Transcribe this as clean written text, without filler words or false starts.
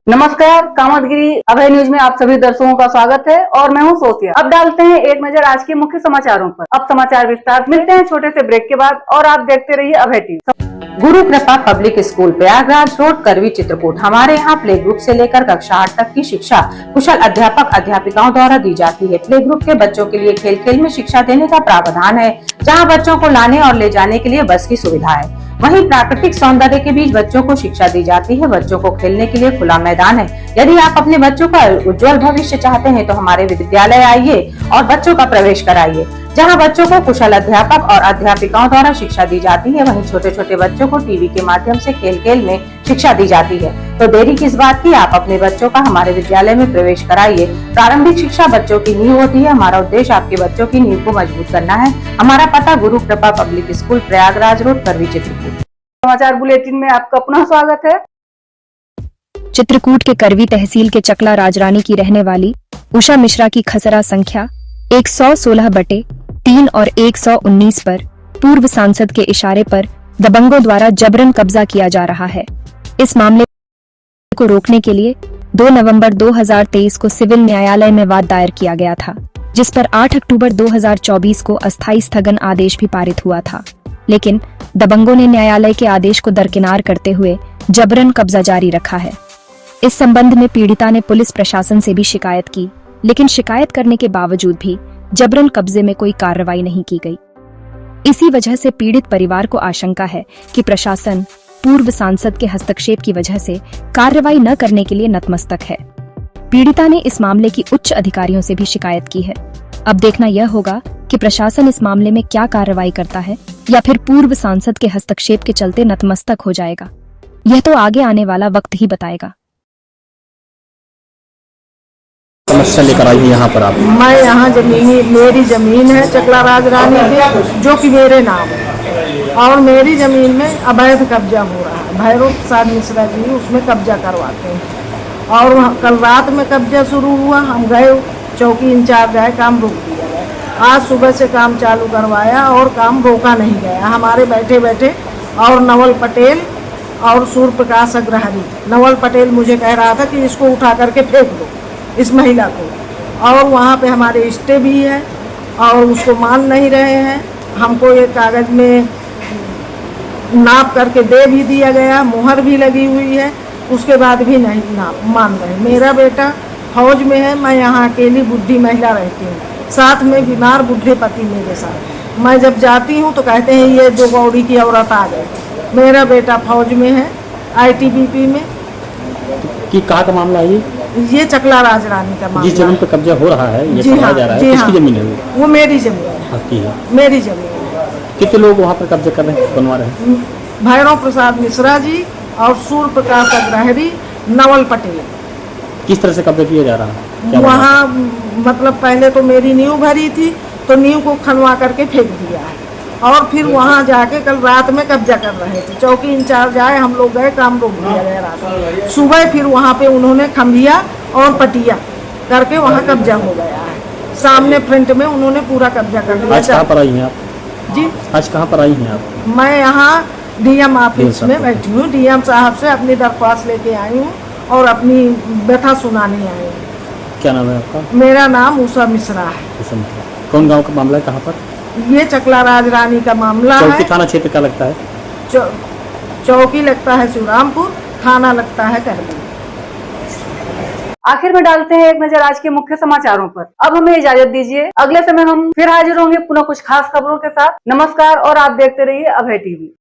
नमस्कार, कामतगिरी अभय न्यूज में आप सभी दर्शकों का स्वागत है और मैं हूं सोफिया। अब डालते हैं एक नजर आज के मुख्य समाचारों पर। अब समाचार विस्तार मिलते हैं छोटे से ब्रेक के बाद और आप देखते रहिए अभय टीवी। गुरु कृपा पब्लिक स्कूल प्रयागराज रोड करवी चित्रकूट। हमारे यहाँ प्ले ग्रुप से लेकर कक्षा 8 तक की शिक्षा कुशल अध्यापक अध्यापिकाओं द्वारा दी जाती है। प्ले ग्रुप के बच्चों के लिए खेल खेल में शिक्षा देने का प्रावधान है, जहाँ बच्चों को लाने और ले जाने के लिए बस की सुविधा है। वहीं प्राकृतिक सौंदर्य के बीच बच्चों को शिक्षा दी जाती है। बच्चों को खेलने के लिए खुला मैदान है। यदि आप अपने बच्चों का उज्जवल भविष्य चाहते हैं तो हमारे विद्यालय आइए और बच्चों का प्रवेश कराइए, जहां बच्चों को कुशल अध्यापक और अध्यापिकाओं द्वारा शिक्षा दी जाती है। वहीं छोटे छोटे बच्चों को टीवी के माध्यम से खेल खेल में शिक्षा दी जाती है। तो देरी किस बात की, आप अपने बच्चों का हमारे विद्यालय में प्रवेश कराइए। प्रारंभिक शिक्षा बच्चों की नींव होती है। हमारा उद्देश्य आपके बच्चों की नींव को मजबूत करना है। हमारा पता गुरु कृपा पब्लिक स्कूल प्रयागराज रोड करवी चित्रकूट। समाचार बुलेटिन में आपका पुनः स्वागत है। चित्रकूट के करवी तहसील के चकला राजरानी की रहने वाली उषा मिश्रा की खसरा संख्या 116/3 और 119 पर पूर्व सांसद के इशारे पर दबंगों द्वारा जबरन कब्जा किया जा रहा है। इस मामले को रोकने के लिए 2 नवंबर 2023 को सिविल न्यायालय में वाद दायर किया गया था, जिस पर 8 अक्टूबर 2024 को अस्थायी स्थगन आदेश भी पारित हुआ था। लेकिन दबंगों ने न्यायालय के आदेश को दरकिनार करते हुए जबरन कब्जा जारी रखा है। इस संबंध में पीड़िता ने पुलिस प्रशासन से भी शिकायत की, लेकिन शिकायत करने के बावजूद भी जबरन कब्जे में कोई कार्रवाई नहीं की गई। इसी वजह से पीड़ित परिवार को आशंका है कि प्रशासन पूर्व सांसद के हस्तक्षेप की वजह से कार्रवाई न करने के लिए नतमस्तक है। पीड़िता ने इस मामले की उच्च अधिकारियों से भी शिकायत की है। अब देखना यह होगा कि प्रशासन इस मामले में क्या कार्रवाई करता है या फिर पूर्व सांसद के हस्तक्षेप के चलते नतमस्तक हो जाएगा। यह तो आगे आने वाला वक्त ही बताएगा। समस्या लेकर आई है यहाँ पर आप? मैं यहाँ मेरी ज़मीन है चकला राजरानी की, जो कि मेरे नाम है, और मेरी ज़मीन में अवैध कब्जा हो रहा है। भैरव प्रसाद मिश्रा जी उसमें कब्जा करवाते हैं और कल रात में कब्जा शुरू हुआ। हम गए, चौकी इंचार्ज आए, काम रोक दिया गया। आज सुबह से काम चालू करवाया और काम रोका नहीं गया। हमारे बैठे बैठे और नवल पटेल और सूर्य प्रकाश अग्रहरी, नवल पटेल मुझे कह रहा था कि इसको उठा करके फेंक दो, इस महिला को, और वहाँ पे हमारे स्टे भी है और उसको मान नहीं रहे हैं। हमको ये कागज़ में नाप करके दे भी दिया गया, मुहर भी लगी हुई है, उसके बाद भी नहीं मान रहे। मेरा बेटा फौज में है, मैं यहाँ अकेली बुढ़ी महिला रहती हूँ, साथ में बीमार बुढ़े पति मेरे साथ। मैं जब जाती हूँ तो कहते हैं ये 2 गौड़ी की औरत आ गई। मेरा बेटा फौज में है, ITBP में। कि कहाँ का मामला है ये चकला राजरानी का मामला। जिस जमीन पर कब्जा हो रहा है, ये जी हाँ, जा रहा है, जी किसकी हाँ, जमीन है वो मेरी जमीन है, आपकी है? मेरी जमीन है। कितने लोग वहाँ पर कब्जा कर रहे हैं, बनवा रहे हैं? भैरव प्रसाद मिश्रा जी और सूर्य प्रकाश अग्रहरी, नवल पटेल। किस तरह से कब्जा किया जा रहा है? क्या वहाँ मतलब पहले तो मेरी नींव भरी थी, तो नींव को खनवा करके फेंक दिया है और फिर वहाँ जाके कल रात में कब्जा कर रहे थे। चौकी इंचार्ज आए, हम लोग गए, काम रोक दिया गया रात। सुबह फिर वहाँ पे उन्होंने खम्भिया और पटिया करके वहाँ कब्जा हो गया है। सामने फ्रंट में उन्होंने पूरा कब्जा कर लिया। आज कहाँ पर आई हैं आप? जी, आज कहाँ पर आई हैं आप? मैं यहाँ DM ऑफिस में बैठी हूँ। DM साहब से अपनी दरख्वास्त लेके आई हूँ और अपनी व्यथा सुनाने आई हूँ। क्या नाम है आपका? मेरा नाम उषा मिश्रा है। कौन गाँव का मामला है, कहाँ पर? ये चकला राजरानी का मामला है। चौकी थाना क्षेत्र का लगता है? चौकी लगता है शिवरामपुर, थाना लगता है करवी। आखिर में डालते हैं एक नजर आज के मुख्य समाचारों पर। अब हमें इजाजत दीजिए, अगले समय हम फिर हाजिर होंगे पुनः कुछ खास खबरों के साथ। नमस्कार और आप देखते रहिए अभय टीवी।